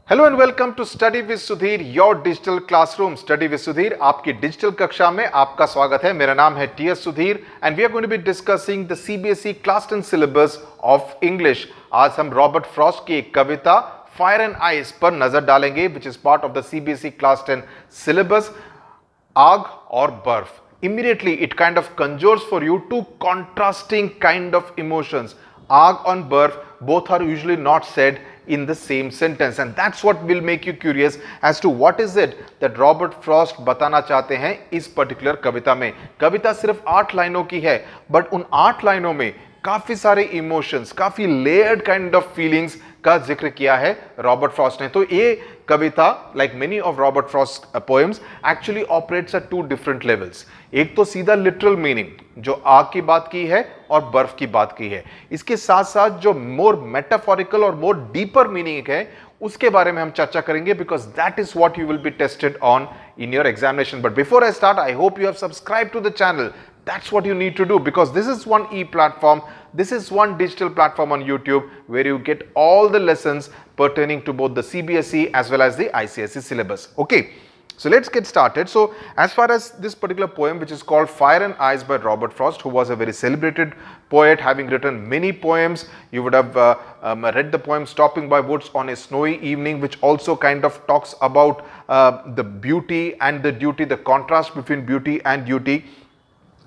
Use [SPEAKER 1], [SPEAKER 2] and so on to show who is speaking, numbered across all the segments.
[SPEAKER 1] Hello and welcome to study with Sudhir, your digital classroom. Study with Sudhir आपकी digital कक्षा में आपका स्वागत है। मेरा नाम है T S Sudhir and we are going to be discussing the CBSE class 10 syllabus of English. आज हम रॉबर्ट फ्रॉस्ट की एक कविता फायर एंड आइस पर नजर डालेंगे, which is part of the CBSE class 10 syllabus. आग और बर्फ, immediately it kind of conjures for you two contrasting kind of emotions. Aag and barf both are usually not said in the same sentence, and that's what will make you curious as to what is it that Robert Frost बताना चाहते हैं इस particular कविता में। कविता सिर्फ 8 लाइनों की है, but उन 8 लाइनों में काफी सारे इमोशंस, काफी लेयर्ड काइंड ऑफ फीलिंग्स का जिक्र किया है रॉबर्ट फ्रॉस्ट ने। तो ये कविता, like many of Robert Frost poems, actually operates at 2 different levels. एक तो सीधा लिटरल मीनिंग जो आग की बात की है और बर्फ की बात की है, इसके साथ साथ जो मोर मेटाफोरिकल और मोर डीपर मीनिंग है उसके बारे में हम चर्चा करेंगे, because that is what you will be tested on in your examination. But before I start, I hope you have subscribed to the channel. That's what you need to do, because this is one e-platform, this is one digital platform on YouTube where you get all the lessons pertaining to both the CBSE as well as the ICSE syllabus. Okay, so let's get started. So as far as this particular poem, which is called Fire and Ice by Robert Frost, who was a very celebrated poet, having written many poems. You would have read the poem Stopping by Woods on a Snowy Evening, which also kind of talks about the beauty and the duty, the contrast between beauty and duty.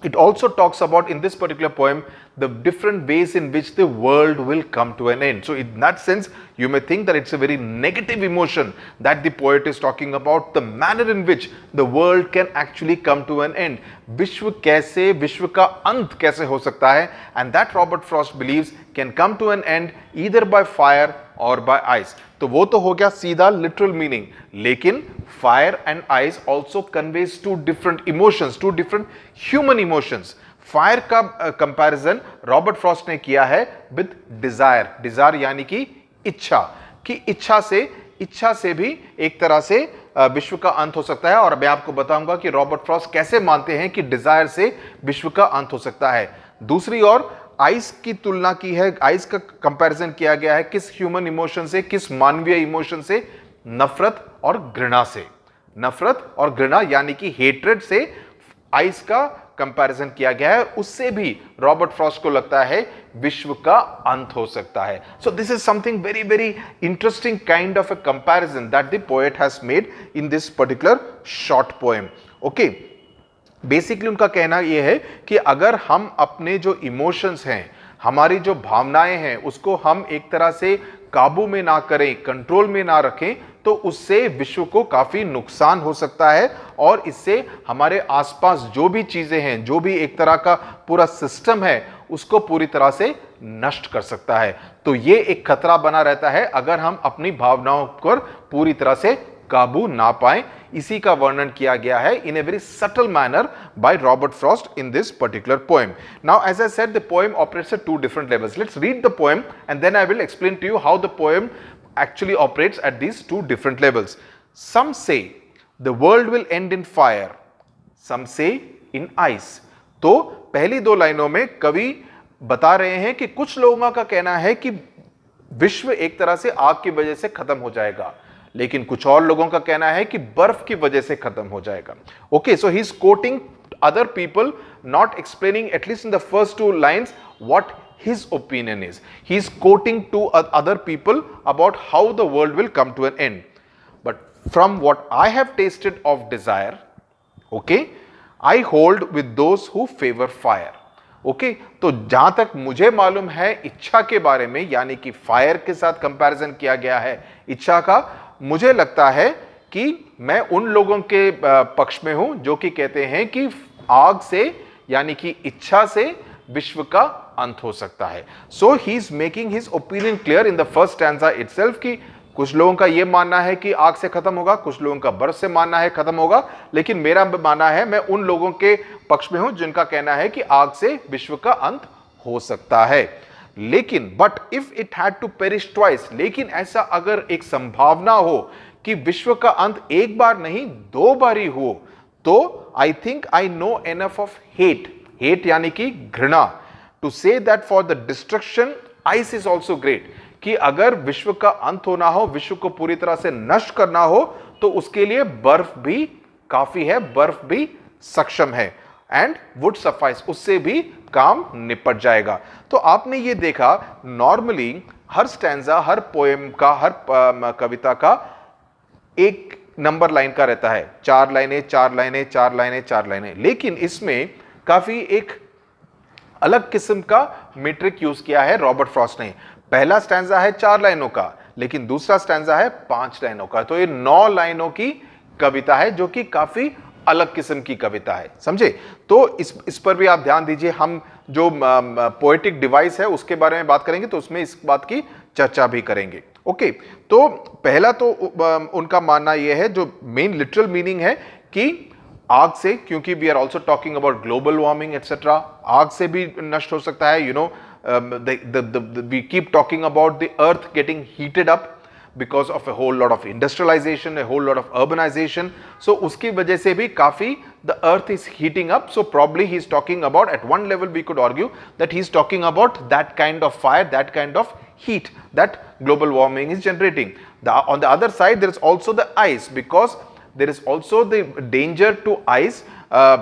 [SPEAKER 1] It also talks about, in this particular poem, the different ways in which the world will come to an end. So in that sense, you may think that it's a very negative emotion that the poet is talking about, the manner in which the world can actually come to an end. विश्व कैसे, विश्व का अंत कैसे हो सकता है, and that Robert Frost believes can come to an end either by fire or by ice. तो वो तो हो गया सीधा लिटरल मीनिंग, लेकिन fire and ice also conveys 2 different emotions, 2 different human emotions. Fire का कंपैरिजन रॉबर्ट फ्रॉस्ट ने किया है विद डिजायर। डिजायर यानी कि इच्छा, कि इच्छा से भी एक तरह से विश्व का अंत हो सकता है। और मैं आपको बताऊंगा कि रॉबर्ट फ्रॉस्ट कैसे मानते हैं कि डिजायर से विश्व का अंत हो सकता है। दूसरी ओर आइस की तुलना की है, आइस का कंपैरिजन किया गया है किस ह्यूमन इमोशन से, किस मानवीय इमोशन से? नफरत और घृणा से। नफरत और घृणा यानी कि हेट्रेड से आइस का कंपैरिजन किया गया है। उससे भी रॉबर्ट फ्रॉस्ट को लगता है विश्व का अंत हो सकता है। So this is something very very interesting kind of a comparison that the poet has made in this particular short poem. Okay, basically उनका कहना यह है कि अगर हम अपने जो इमोशंस हैं, हमारी जो भावनाएं हैं, उसको हम एक तरह से काबू में ना करें, कंट्रोल में ना रखें, तो उससे विश्व को काफी नुकसान हो सकता है और इससे हमारे आसपास जो भी चीजें हैं, जो भी एक तरह का पूरा सिस्टम है, उसको पूरी तरह से नष्ट कर सकता है। तो ये एक खतरा बना रहता है अगर हम अपनी भावनाओं पर पूरी तरह से काबू ना पाएं। इसी का वर्णन किया गया है in a very subtle manner by Robert Frost in this particular poem. Now, as I said, the poem operates at 2 different levels. Let's read the poem and then I will explain to you how the poem actually operates at these 2 different levels. Some say the world will end in fire, some say in ice. तो पहली 2 लाइनों में कवि बता रहे हैं कि कुछ लोगों का कहना है कि विश्व एक तरह से आग की वजह से खत्म हो जाएगा, लेकिन कुछ और लोगों का कहना है कि बर्फ की वजह से खत्म हो जाएगा। Okay, so he is coating other people, not explaining at least in the first 2 lines what his opinion is. He is quoting to other people about how the world will come to an end. But from what I have tasted of desire, okay, I hold with those who favor fire. Okay, तो जहां तक मुझे मालूम है इच्छा के बारे में, यानी कि फायर के साथ कंपैरिजन किया गया है इच्छा का, मुझे लगता है कि मैं उन लोगों के पक्ष में हूं जो कि कहते हैं कि आग से यानी कि इच्छा से विश्व का अंत हो सकता है। So he is making his opinion clear in the first stanza itself कि कुछ लोगों का यह मानना है कि आग से खत्म होगा, कुछ लोगों का बर्फ से मानना है खत्म होगा, लेकिन मेरा मानना है, मैं उन लोगों के पक्ष में हूं जिनका कहना है कि आग से विश्व का अंत हो सकता है। लेकिन but if it had to perish twice, लेकिन ऐसा अगर एक संभावना हो कि विश्व का अंत एक बार नहीं 2 बार ही हो, तो I think I know enough of hate, hate यानी कि घृणा, to say that for the destruction ice is also great, कि अगर विश्व का अंत होना हो, विश्व को पूरी तरह से नष्ट करना हो, तो उसके लिए बर्फ भी काफी है, बर्फ भी सक्षम है, एंड वुड सफाइस, उससे भी काम निपट जाएगा। तो आपने ये देखा, नॉर्मली हर स्टैंजा, हर पोएम का, हर कविता का एक नंबर लाइन का रहता है, 4 लाइनें 4 लाइनें 4 लाइनें 4 लाइनें, लेकिन इसमें काफी एक अलग किस्म का मीट्रिक यूज किया है रॉबर्ट फ्रॉस्ट ने। पहला स्टैंजा है 4 लाइनों का, लेकिन दूसरा स्टैंजा है 5 लाइनों का, तो ये 9 लाइनों की कविता है, जो कि काफी अलग किस्म की कविता है, समझे। तो इस पर भी आप ध्यान दीजिए। हम जो पोएटिक डिवाइस है उसके बारे में बात करेंगे, तो उसमें इस बात की चर्चा भी करेंगे। ओके, तो पहला तो उनका मानना यह है, जो मेन लिटरल मीनिंग है कि आग से, क्योंकि we are also talking about global warming etcetera, आग से भी नष्ट हो सकता है। We keep talking about the earth getting heated up because of a whole lot of industrialization, a whole lot of urbanization. So उसकी वजह से भी काफी the earth is heating up. So probably he is talking about, at one level we could argue that he is talking about that kind of fire, that kind of heat that global warming is generating. On the other side, there is also the ice, because there is also the danger to ice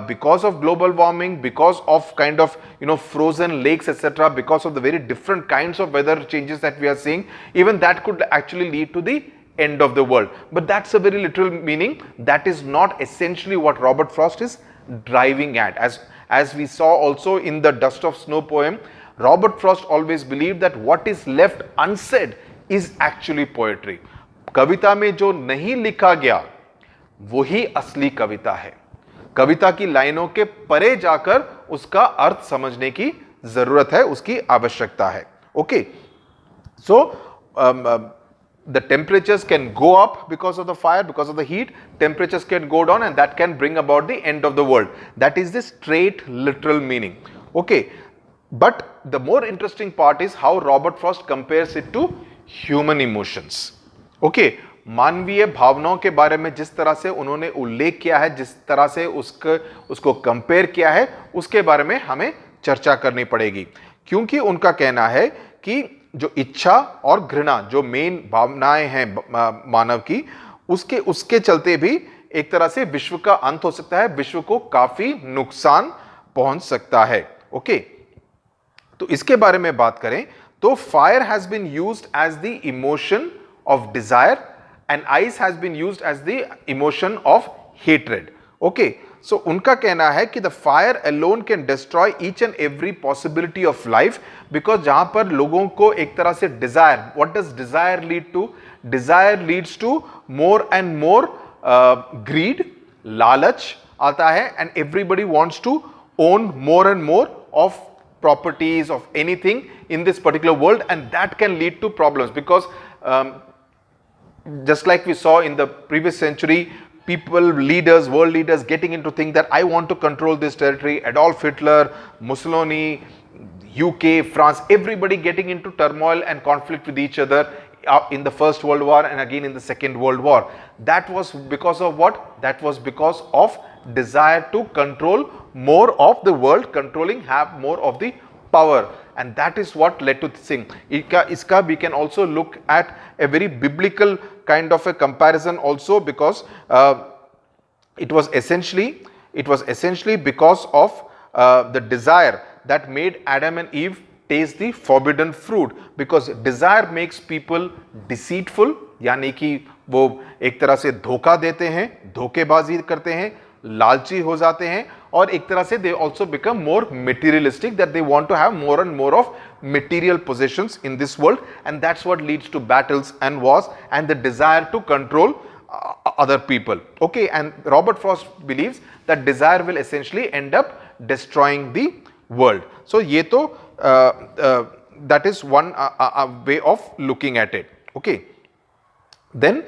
[SPEAKER 1] because of global warming, because of kind of frozen lakes etc., because of the very different kinds of weather changes that we are seeing. Even that could actually lead to the end of the world. But that's a very literal meaning. That is not essentially what Robert Frost is driving at. As we saw also in the Dust of Snow poem, Robert Frost always believed that what is left unsaid is actually poetry. कविता में जो नहीं लिखा गया वही असली कविता है। कविता की लाइनों के परे जाकर उसका अर्थ समझने की जरूरत है, उसकी आवश्यकता है। Okay, so the temperatures can go up because of the fire, because of the heat, temperatures can go down, and that can bring about the end of the world. That is the straight literal meaning. Okay, but the more interesting part is how Robert Frost compares it to human emotions. Okay, मानवीय भावनाओं के बारे में जिस तरह से उन्होंने उल्लेख किया है, जिस तरह से उसको कंपेयर किया है, उसके बारे में हमें चर्चा करनी पड़ेगी। क्योंकि उनका कहना है कि जो इच्छा और घृणा, जो मेन भावनाएं हैं मानव की, उसके चलते भी एक तरह से विश्व का अंत हो सकता है, विश्व को काफी नुकसान पहुंच सकता है। ओके, तो इसके बारे में बात करें तो fire has been used as the emotion of desire and ice has been used as the emotion of hatred. Okay, so उनका कहना है कि the fire alone can destroy each and every possibility of life, because जहां पर लोगों को एक तरह से desire, what does desire lead to? Desire leads to more and more greed, लालच आता है, and everybody wants to own more and more of properties, of anything in this particular world, and that can lead to problems, because just like we saw in the previous century, people, leaders, world leaders getting into think that I want to control this territory. Adolf Hitler, Mussolini, UK, France, everybody getting into turmoil and conflict with each other in the First World War and again in the Second World War. That was because of what? That was because of desire to control more of the world, have more of the power, and that is what led to this thing. Iska we can also look at a very biblical kind of a comparison also, because it was essentially because of the desire that made Adam and Eve taste the forbidden fruit, because desire makes people deceitful, यानी कि वो एक तरह से धोखा देते हैं, धोखेबाजी करते हैं, लालची हो जाते हैं, और एक तरह से they also become more materialistic, that they want to have more and more of material possessions in this world, and that's what leads to battles and wars and the desire to control other people. Okay, and Robert Frost believes that desire will essentially end up destroying the world. So ये तो that is one way of looking at it. Okay, then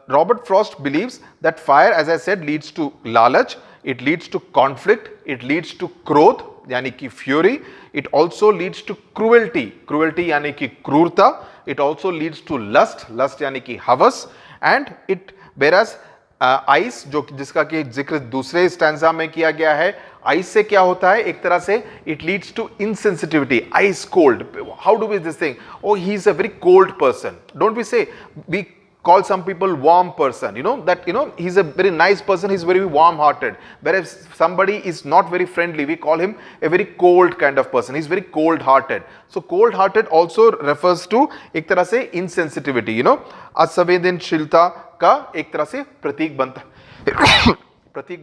[SPEAKER 1] Robert Frost believes that fire, as I said, leads to lalach, it leads to conflict, it leads to krodh यानी कि fury, it also leads to cruelty, cruelty यानी कि क्रूरता, it also leads to lust, lust यानी कि हवस, and it, whereas ice, जो जिसका कि जिक्र दूसरे स्टैंजा में किया गया है, आइस से क्या होता है, एक तरह से it leads to insensitivity, ice cold. How do we this thing? Oh, he is a very cold person. Don't we say, we call some people warm person, that he's a very nice person, he's very warm hearted. Whereas somebody is not very friendly, we call him a very cold kind of person, he's very cold hearted. So cold hearted also refers to एक तरह से insensitivity, असंवेदनशीलता का एक तरह से प्रतीक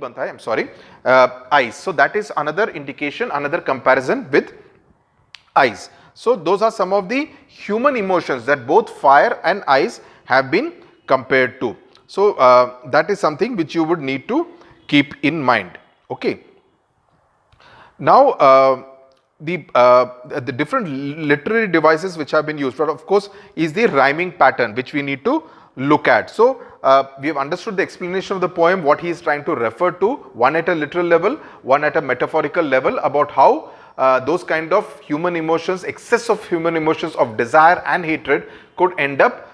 [SPEAKER 1] बनता है, I'm sorry, eyes. So that is another indication, another comparison with eyes. So those are some of the human emotions that both fire and ice have been compared to. So that is something which you would need to keep in mind. Okay. Now the different literary devices which have been used, but of course is the rhyming pattern which we need to look at. So we have understood the explanation of the poem, what he is trying to refer to, one at a literal level, one at a metaphorical level, about how those kind of human emotions, excess of human emotions of desire and hatred could end up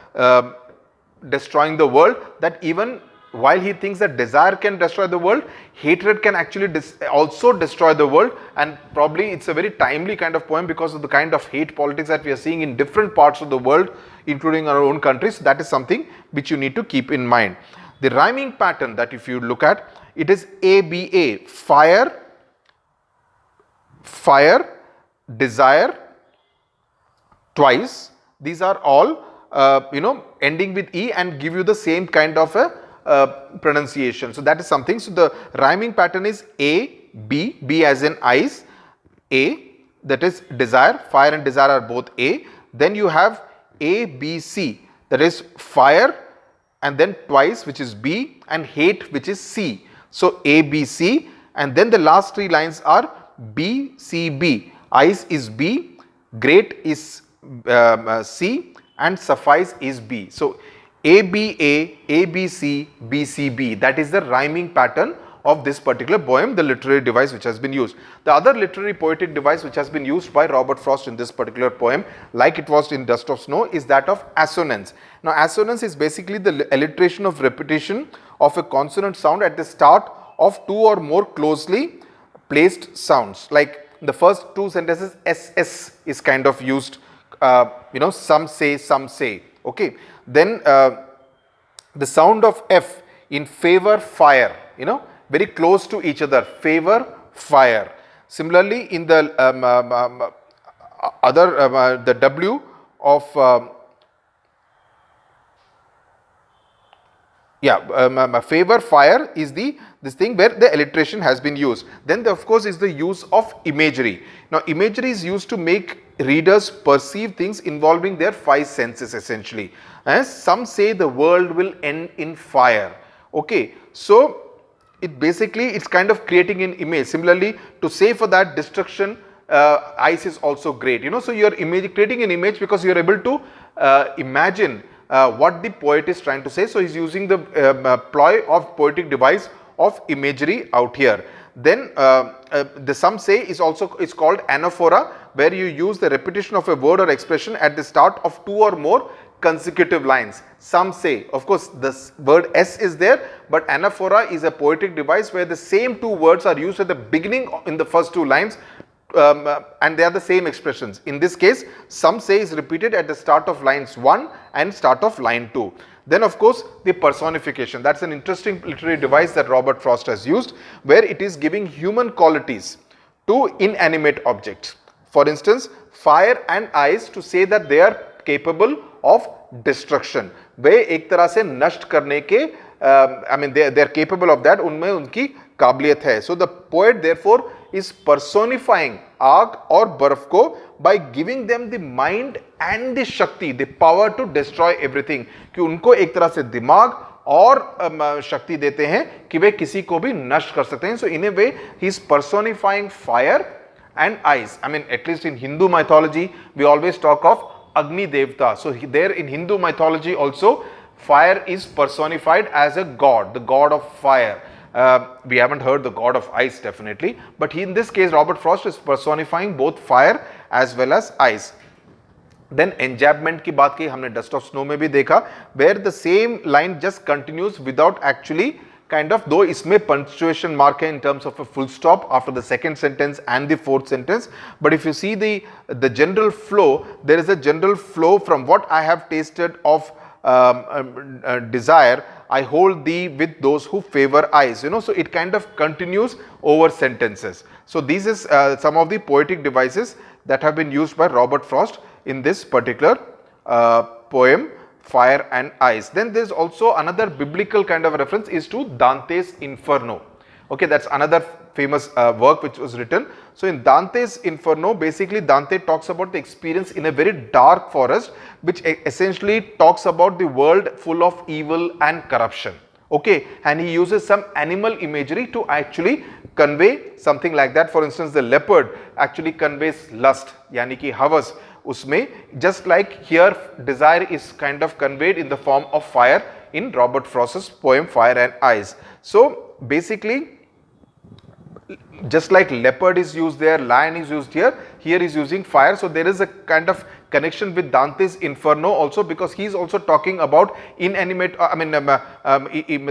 [SPEAKER 1] destroying the world. That even while he thinks that desire can destroy the world, hatred can actually also destroy the world. And probably it's a very timely kind of poem because of the kind of hate politics that we are seeing in different parts of the world, including our own country. So that is something which you need to keep in mind. The rhyming pattern that if you look at, it is ABA, fire, desire, twice. These are all ending with E and give you the same kind of a pronunciation. So that is something. So the rhyming pattern is A, B, B as in eyes, A, that is desire, fire and desire are both A. Then you have A, B, C, that is fire and then twice, which is B, and hate, which is C. So A, B, C, and then the last three lines are B, C, B. Ice is B, great is C, and suffice is B. So ABA, ABC, BCB, that is the rhyming pattern of this particular poem, the literary device which has been used. The other literary poetic device which has been used by Robert Frost in this particular poem, like it was in Dust of Snow, is that of assonance. Now assonance is basically the alliteration of repetition of a consonant sound at the start of two or more closely placed sounds. Like the first two sentences, SS is kind of used, some say, okay. Then the sound of F in favor, fire, very close to each other, favor, fire. Similarly, in the the W of favor, fire is this thing where the alliteration has been used. Then of course is the use of imagery. Now imagery is used to make readers perceive things involving their five senses essentially. As some say the world will end in fire. Okay, so it's kind of creating an image. Similarly, to say for that destruction, ice is also great. So you are creating an image because you are able to imagine what the poet is trying to say. So he's using the ploy of poetic device of imagery out here. Then the some say is called anaphora, where you use the repetition of a word or expression at the start of two or more consecutive lines. Some say, of course this word S is there, but anaphora is a poetic device where the same two words are used at the beginning in the first two lines, and they are the same expressions. In this case, some say is repeated at the start of lines 1 and start of line 2. Then of course the personification, that's an interesting literary device that Robert Frost has used, where it is giving human qualities to inanimate objects. For instance, fire and ice, to say that they are capable of destruction. वे एक तरह से नष्ट करने के they are capable of that, उनमें उनकी काबिलियत है. So the poet therefore is personifying आग और बर्फ को by giving them the mind and the शक्ति, the power to destroy everything. कि उनको एक तरह से दिमाग और शक्ति देते हैं कि वे किसी को भी नष्ट कर सकते हैं. So in a way he is personifying fire and ice. At least in Hindu mythology we always talk of Agni Devta. So there in Hindu mythology also fire is personified as a god, the god of fire. We haven't heard the god of ice definitely, but in this case Robert Frost is personifying both fire as well as ice. Then enjambment की बात की हमने Dust of Snow में भी देखा, where the same line just continues without actually kind of, though इसमें punctuation mark है in terms of a full stop after the second sentence and the fourth sentence, but if you see the general flow, there is a general flow from what I have tasted of desire, I hold thee with those who favor eyes, you know, so it kind of continues over sentences. So these is some of the poetic devices that have been used by Robert Frost in this particular poem, Fire and Ice. Then there is also another biblical kind of reference is to Dante's Inferno. Okay, that's another famous work which was written. So in Dante's Inferno, basically Dante talks about the experience in a very dark forest, which essentially talks about the world full of evil and corruption. Okay, and he uses some animal imagery to actually convey something like that. For instance, the leopard actually conveys lust, yani ki havas. Usme, just like here, desire is kind of conveyed in the form of fire in Robert Frost's poem Fire and Ice. So basically, just like leopard is used there, lion is used here, here is using fire. So there is a kind of connection with Dante's Inferno also, because he is also talking about inanimate,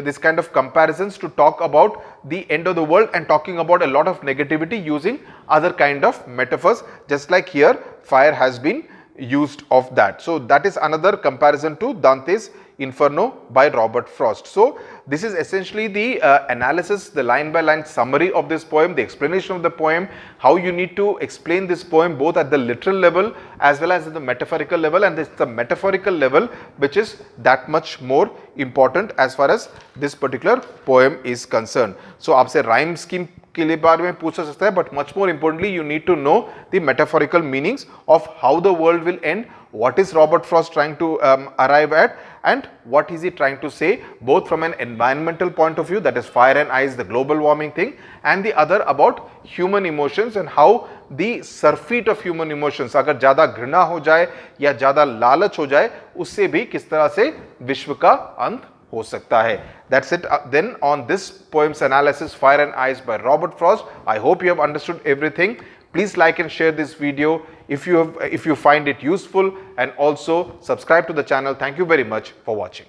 [SPEAKER 1] this kind of comparisons to talk about the end of the world and talking about a lot of negativity using other kind of metaphors, just like here fire has been used of that. So that is another comparison to Dante's Inferno by Robert Frost. So this is essentially the analysis, the line by line summary of this poem, the explanation of the poem, how you need to explain this poem both at the literal level as well as at the metaphorical level, and it's the metaphorical level which is that much more important as far as this particular poem is concerned. So आपसे rhyme scheme के लिए बारे में पूछा सकता है, but much more importantly you need to know the metaphorical meanings of how the world will end, what is Robert Frost trying to arrive at, and what is he trying to say, both from an environmental point of view, that is fire and ice, the global warming thing, and the other about human emotions and how the surfeit of human emotions, अगर ज़्यादा घृणा हो जाए या ज़्यादा लालच हो जाए, उससे भी किस तरह से विश्व का अंत हो सकता है. That's it then on this poem's analysis, Fire and Ice by Robert Frost. I hope you have understood everything. Please like and share this video if you find it useful, and also subscribe to the channel. Thank you very much for watching.